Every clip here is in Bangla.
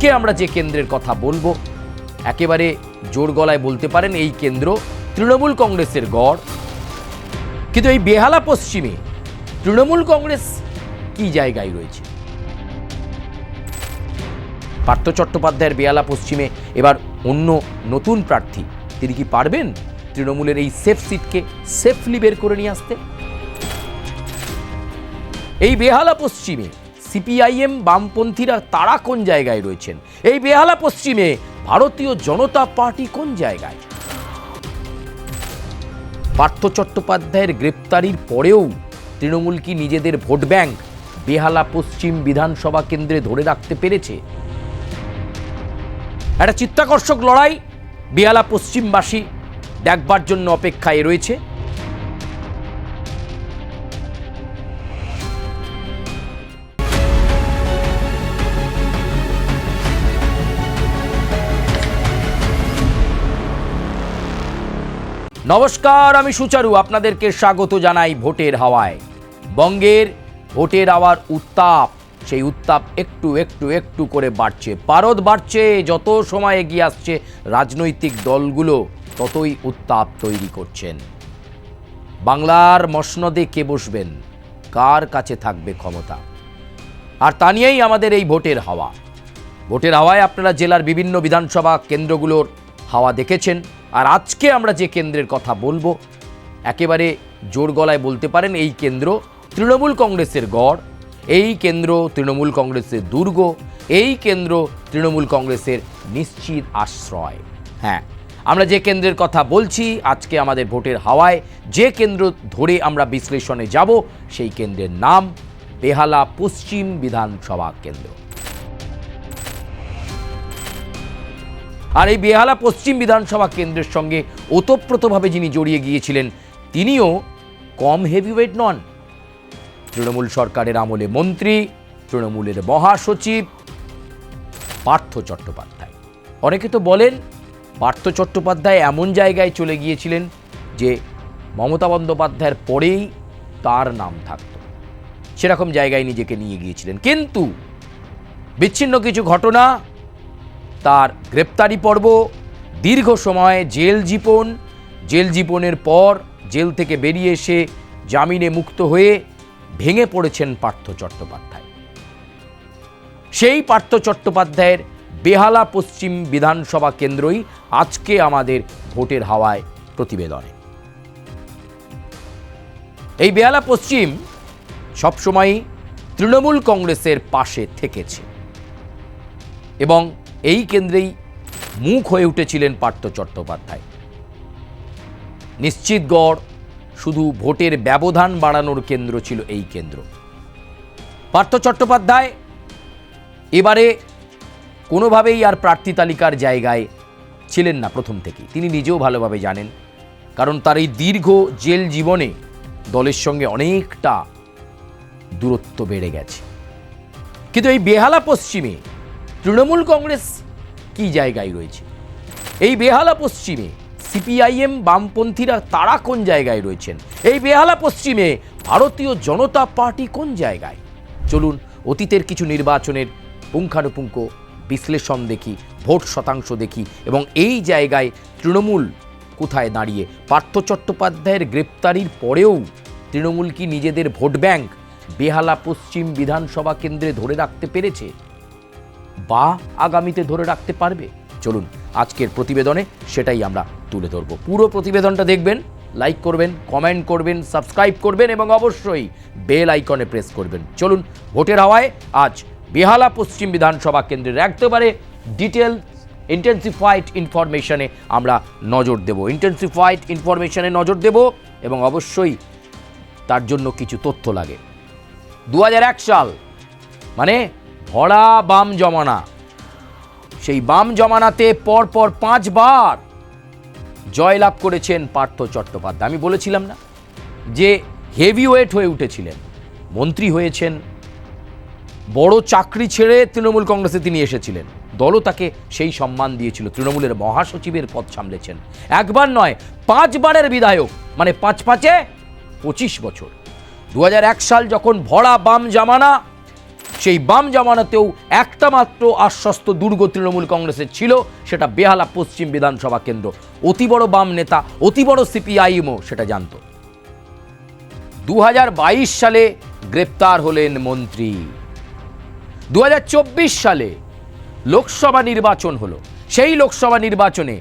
আজকে আমরা যে কেন্দ্রের কথা বলবো একেবারে জোর গলায় বলতে পারেন এই কেন্দ্র তৃণমূল কংগ্রেসের গড়। কিন্তু এই বেহালা পশ্চিমে তৃণমূল কংগ্রেস কি জায়গায় রয়েছে? পার্থ চট্টোপাধ্যায়ের বেহালা পশ্চিমে এবার অন্য নতুন প্রার্থী, তিনি কি পারবেন তৃণমূলের এই সেফ সিটকে সেফলি বের করে নিয়ে আসতে? এই বেহালা পশ্চিমে সিপিআইএম বামপন্থীরা তারা কোন জায়গায় রয়েছেন? এই বেহালা পশ্চিমে ভারতীয় জনতা পার্টি কোন জায়গায়? পার্থ চট্টোপাধ্যায়ের গ্রেপ্তারির পরেও তৃণমূল কি নিজেদের ভোট ব্যাংক বেহালা পশ্চিম বিধানসভা কেন্দ্রে ধরে রাখতে পেরেছে? একটা চিত্তাকর্ষক লড়াই বেহালা পশ্চিমবাসী দেখবার জন্য অপেক্ষায় রয়েছে। নমস্কার, আমি সুচারু, আপনাদেরকে স্বাগত জানাই ভোটের হাওয়ায়। বঙ্গের ভোটের হাওয়ার উত্তাপ, সেই উত্তাপ একটু একটু একটু করে বাড়ছে, পারদ বাড়ছে। যত সময় এগিয়ে আসছে রাজনৈতিক দলগুলো ততই উত্তাপ তৈরি করছেন। বাংলার মসনদে কে বসবেন, কার কাছে থাকবে ক্ষমতা, আর তা নিয়েই আমাদের এই ভোটের হাওয়া। ভোটের হাওয়ায় আপনারা জেলার বিভিন্ন বিধানসভা কেন্দ্রগুলোর হাওয়া দেখেছেন, আর আজকে আমরা যে কেন্দ্রের কথা বলবো একেবারে জোর গলায় বলতে পারেন এই কেন্দ্র তৃণমূল কংগ্রেসের গড়, এই কেন্দ্র তৃণমূল কংগ্রেসের দুর্গ, এই কেন্দ্র তৃণমূল কংগ্রেসের নিশ্চিত আশ্রয়। হ্যাঁ, আমরা যে কেন্দ্রের কথা বলছি আজকে আমাদের ভোটের হাওয়ায়, যে কেন্দ্র ধরে আমরা বিশ্লেষণে যাব সেই কেন্দ্রের নাম বেহালা পশ্চিম বিধানসভা কেন্দ্র। আর এই বেহালা পশ্চিম বিধানসভা কেন্দ্রের সঙ্গে ওতপ্রোতভাবে যিনি জড়িয়ে গিয়েছিলেন তিনিও কম হেভিওয়েট নন। তৃণমূল সরকারের আমলে মন্ত্রী, তৃণমূলের মহাসচিব পার্থ চট্টোপাধ্যায়। অনেকে তো বলেন পার্থ চট্টোপাধ্যায় এমন জায়গায় চলে গিয়েছিলেন যে মমতা বন্দ্যোপাধ্যায়ের পরেই তার নাম থাকত, সেরকম জায়গায় নিজেকে নিয়ে গিয়েছিলেন। কিন্তু বিচ্ছিন্ন কিছু ঘটনা, তার গ্রেপ্তারি পর্ব, দীর্ঘ সময় জেল জীবনের পর জেল থেকে বেরিয়ে এসে জামিনে মুক্ত হয়ে ভেঙে পড়েছেন পার্থ চট্টোপাধ্যায়। সেই পার্থ চট্টোপাধ্যায়ের বেহালা পশ্চিম বিধানসভা কেন্দ্রই আজকে আমাদের ভোটের হাওয়ায় প্রতিবেদনে। এই বেহালা পশ্চিম সবসময়ই তৃণমূল কংগ্রেসের পাশে থেকেছে এবং এই কেন্দ্রেই মুখ হয়ে উঠেছিলেন পার্থ চট্টোপাধ্যায়। নিশ্চিত গড়, শুধু ভোটের ব্যবধান বাড়ানোর কেন্দ্র ছিল এই কেন্দ্র। পার্থ চট্টোপাধ্যায় এবারে কোনোভাবেই আর প্রার্থী তালিকার জায়গায় ছিলেন না প্রথম থেকেই, তিনি নিজেও ভালোভাবে জানেন, কারণ তার এই দীর্ঘ জেল জীবনে দলের সঙ্গে অনেকটা দূরত্ব বেড়ে গেছে। কিন্তু এই বেহালা পশ্চিমে তৃণমূল কংগ্রেস কি জায়গায় রয়েছে? এই বেহালা পশ্চিমে সিপিআইএম বামপন্থীরা তারা কোন জায়গায় রয়েছেন? এই বেহালা পশ্চিমে ভারতীয় জনতা পার্টি কোন জায়গায়? চলুন অতীতের কিছু নির্বাচনের পুঙ্খানুপুঙ্খ বিশ্লেষণ দেখি, ভোট শতাংশ দেখি এবং এই জায়গায় তৃণমূল কোথায় দাঁড়িয়ে। পার্থ চট্টোপাধ্যায়ের গ্রেপ্তারির পরেও তৃণমূল কি নিজেদের ভোট ব্যাংক বেহালা পশ্চিম বিধানসভা কেন্দ্রে ধরে রাখতে পেরেছে বা আগামীতে ধরে রাখতে পারবে? চলুন আজকের প্রতিবেদনে সেটাই আমরা তুলে ধরব। পুরো প্রতিবেদনটা দেখবেন, লাইক করবেন, কমেন্ট করবেন, সাবস্ক্রাইব করবেন এবং অবশ্যই বেল আইকনে প্রেস করবেন। চলুন ভোটের হাওয়ায় আজ বেহালা পশ্চিম বিধানসভা কেন্দ্রের একেবারে ডিটেল ইন্টেন্সিফাইড ইনফরমেশনে আমরা নজর দেব এবং অবশ্যই তার জন্য কিছু তথ্য লাগে। 2001 সাল মানে ভরা বাম জমানা, সেই বাম জমানাতে পরপর 5 বার জয়লাভ করেছেন পার্থ চট্টোপাধ্যায়। আমি বলেছিলাম না যে হেভিওয়েট হয়ে উঠেছিলেন, মন্ত্রী হয়েছেন, বড় চাকরি ছেড়ে তৃণমূল কংগ্রেসে তিনি এসেছিলেন, দলও তাকে সেই সম্মান দিয়েছিল, তৃণমূলের মহাসচিবের পদ সামলেছেন। একবার নয়, 5 বারের বিধায়ক, মানে 5 5 25 বছর। 2001 সাল যখন ভরা বাম জামানা, সেই বাম জামানাতেও একটা মাত্র আশ্বস্ত দুর্গ তৃণমূল কংগ্রেসের ছিল, সেটা বেহালা পশ্চিম বিধানসভা কেন্দ্র। অতি বড় বাম নেতা, অতি বড় সিপিআইএমও সেটা জানত। 2022 সালে গ্রেপ্তার হলেন মন্ত্রী। 2024 সালে লোকসভা নির্বাচন হলো। সেই লোকসভা নির্বাচনে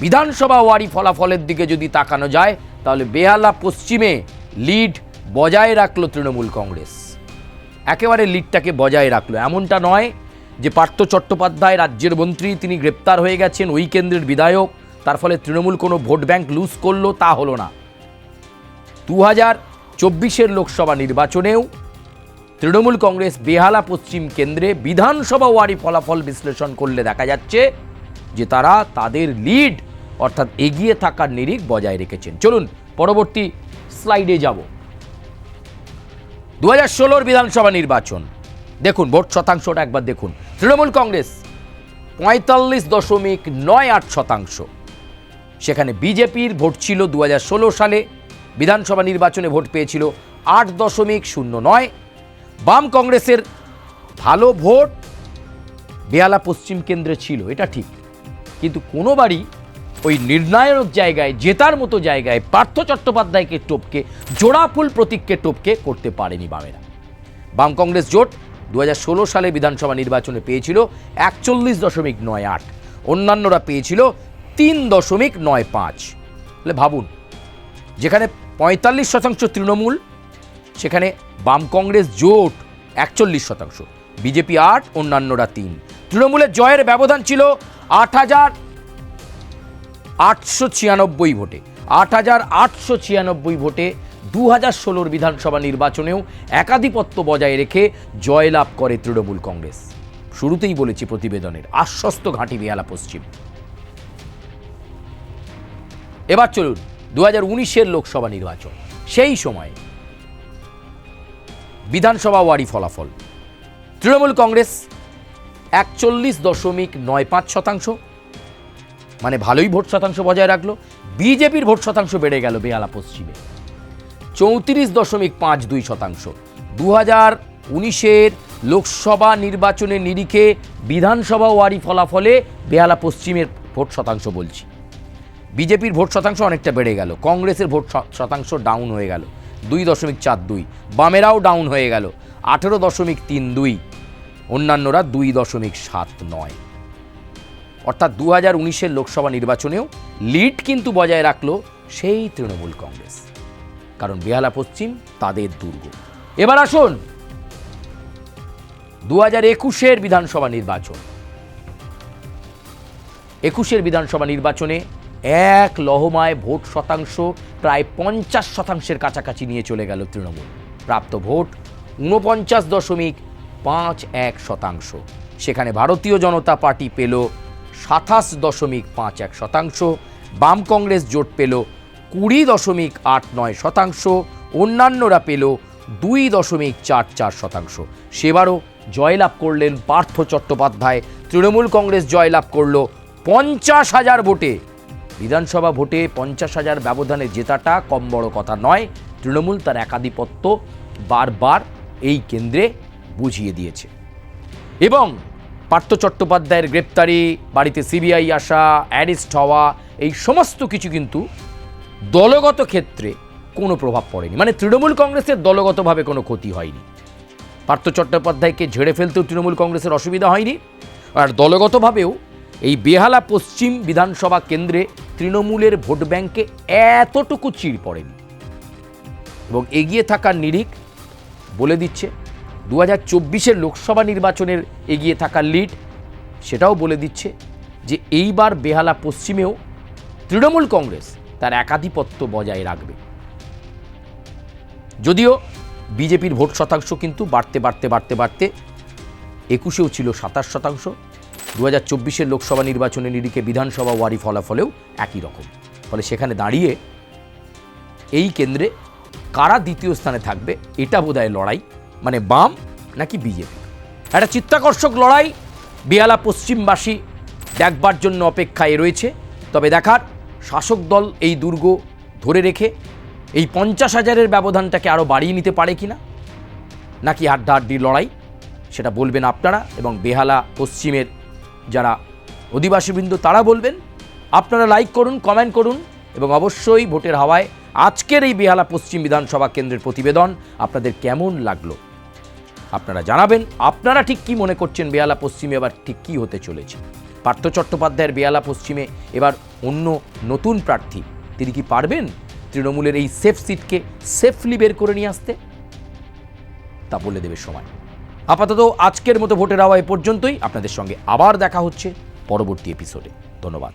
বিধানসভা ওয়ারি ফলাফলের দিকে যদি তাকানো যায়, তাহলে বেহালা পশ্চিমে লিড বজায় রাখলো তৃণমূল কংগ্রেস। একেবারে লিডটাকে বজায় রাখলো। এমনটা নয় যে পার্থ চট্টোপাধ্যায় রাজ্যের মন্ত্রী, তিনি গ্রেপ্তার হয়ে গেছেন, ওই কেন্দ্রের বিধায়ক, তার ফলে তৃণমূল কোনো ভোট ব্যাংক লুজ করলো, তা হলো না। 2024 লোকসভা নির্বাচনেও তৃণমূল কংগ্রেস বেহালা পশ্চিম কেন্দ্রে বিধানসভা ওয়ারি ফলাফল বিশ্লেষণ করলে দেখা যাচ্ছে যে তারা তাদের লিড অর্থাৎ এগিয়ে থাকার নিরিখ বজায় রেখেছেন। চলুন পরবর্তী স্লাইডে যাব। 2016 বিধানসভা নির্বাচন দেখুন, ভোট শতাংশটা একবার দেখুন। তৃণমূল কংগ্রেস 45.98%, সেখানে বিজেপির ভোট ছিল 2016 সালে বিধানসভা নির্বাচনে ভোট পেয়েছিল 8.09। বাম কংগ্রেসের ভালো ভোট বেহালা পশ্চিম কেন্দ্রে ছিল, এটা ঠিক, কিন্তু কোনোবারই ওই নির্ণায়ক জায়গায়, জেতার মতো জায়গায় পার্থ চট্টোপাধ্যায়কে টপকে, জোড়াফুল প্রতীককে টপকে করতে পারেনি বামেরা। বাম কংগ্রেস জোট 2016 সালে বিধানসভা নির্বাচনে পেয়েছিল 41.98, অন্যান্যরা পেয়েছিল 3.95। তাহলে ভাবুন, যেখানে 45% তৃণমূল, সেখানে বাম কংগ্রেস জোট 41%, বিজেপি 8, অন্যান্যরা 3। তৃণমূলের জয়ের ব্যবধান ছিল 8,896 ভোটে। 8,896 ভোটে 2016 বিধানসভা নির্বাচনেও একাধিপত্য বজায় রেখে জয়লাভ করে তৃণমূল কংগ্রেস। শুরুতেই বলেছি প্রতিবেদনের, আশ্বস্ত ঘাঁটি বেহালা পশ্চিম। এবার চলুন 2019 লোকসভা নির্বাচন। সেই সময় বিধানসভা ওয়ারি ফলাফল, তৃণমূল কংগ্রেস 41.95%, মানে ভালোই ভোট শতাংশ বজায় রাখলো। বিজেপির ভোট শতাংশ বেড়ে গেল বেহালা পশ্চিমে 34.52%। 2019 লোকসভা নির্বাচনের নিরিখে বিধানসভা ওয়ারি ফলাফলে বেহালা পশ্চিমের ভোট শতাংশ বলছি, বিজেপির ভোট শতাংশ অনেকটা বেড়ে গেল, কংগ্রেসের ভোট শতাংশ ডাউন হয়ে গেল 2.42, বামেরাও ডাউন হয়ে গেল 18.32, অন্যান্যরা 2.79। অর্থাৎ 2019 লোকসভা নির্বাচনেও লিড কিন্তু বজায় রাখলো সেই তৃণমূল কংগ্রেস, কারণ বেহালা পশ্চিম তাদের দুর্গ। এবার আসুন 2021 বিধানসভা নির্বাচন। 21 বিধানসভা নির্বাচনে এক লহমায় ভোট শতাংশ প্রায় 50% কাছাকাছি নিয়ে চলে গেল তৃণমূল। প্রাপ্ত ভোট 49.51%। সেখানে ভারতীয় জনতা পার্টি পেল 27.51%, বাম কংগ্রেস জোট পেল 20.89%, অন্যান্যরা পেল 2.44%। সেবারও জয়লাভ করলেন পার্থ চট্টোপাধ্যায়। তৃণমূল কংগ্রেস জয়লাভ করল 50,000 ভোটে। বিধানসভা ভোটে 50,000 ব্যবধানে জেতাটা কম বড় কথা নয়। তৃণমূল তার একাধিপত্য বারবার এই কেন্দ্রে বুঝিয়ে দিয়েছে। এবং পার্থ চট্টোপাধ্যায়ের গ্রেপ্তারি, বাড়িতে সিবিআই আসা, অ্যারেস্ট হওয়া, এই সমস্ত কিছু কিন্তু দলগত ক্ষেত্রে কোনো প্রভাব পড়েনি। মানে তৃণমূল কংগ্রেসের দলগতভাবে কোনো ক্ষতি হয়নি। পার্থ চট্টোপাধ্যায়কে ঝেড়ে ফেলতেও তৃণমূল কংগ্রেসের অসুবিধা হয়নি, আর দলগতভাবেও এই বেহালা পশ্চিম বিধানসভা কেন্দ্রে তৃণমূলের ভোট ব্যাংকে এতটুকু চিড় পড়েনি। এবং এগিয়ে থাকার নিরিখ বলে দিচ্ছে 2024 লোকসভা নির্বাচনের এগিয়ে থাকার লিড, সেটাও বলে দিচ্ছে যে এইবার বেহালা পশ্চিমেও তৃণমূল কংগ্রেস তার একাধিপত্য বজায় রাখবে। যদিও বিজেপির ভোট শতাংশ কিন্তু বাড়তে 21-এও ছিল 27%। 2024 লোকসভা নির্বাচনের নিরিখে বিধানসভা ওয়ারি ফলাফলেও একই রকম। ফলে সেখানে দাঁড়িয়ে এই কেন্দ্রে কারা দ্বিতীয় স্থানে থাকবে এটা বোধহয় লড়াই, মানে বাম নাকি বিজেপি। একটা চিত্তাকর্ষক লড়াই বেহালা পশ্চিমবাসী দেখবার জন্য অপেক্ষায় রয়েছে। তবে দেখার শাসক দল এই দুর্গ ধরে রেখে এই 50,000-এর ব্যবধানটাকে আরও বাড়িয়ে নিতে পারে কিনা, নাকি হাড্ডাহাড্ডি লড়াই সেটা বলবেন আপনারা, এবং বেহালা পশ্চিমের যারা অধিবাসীবৃন্দ তারা বলবেন। আপনারা লাইক করুন, কমেন্ট করুন, এবং অবশ্যই ভোটের হাওয়ায় আজকের এই বেহালা পশ্চিম বিধানসভা কেন্দ্রের প্রতিবেদন আপনাদের কেমন লাগলো আপনারা জানাবেন। আপনারা ঠিক কী মনে করছেন বেহালা পশ্চিমে এবার ঠিক কী হতে চলেছে? পার্থ চট্টোপাধ্যায়ের বেহালা পশ্চিমে এবার অন্য নতুন প্রার্থী, তিনি কি পারবেন তৃণমূলের এই সেফ সিটকে সেফলি বের করে নিয়ে আসতে? তা বলে দেবে সময়। আপাতত আজকের মতো ভোটের হাওয়া এ পর্যন্তই। আপনাদের সঙ্গে আবার দেখা হচ্ছে পরবর্তী এপিসোডে। ধন্যবাদ।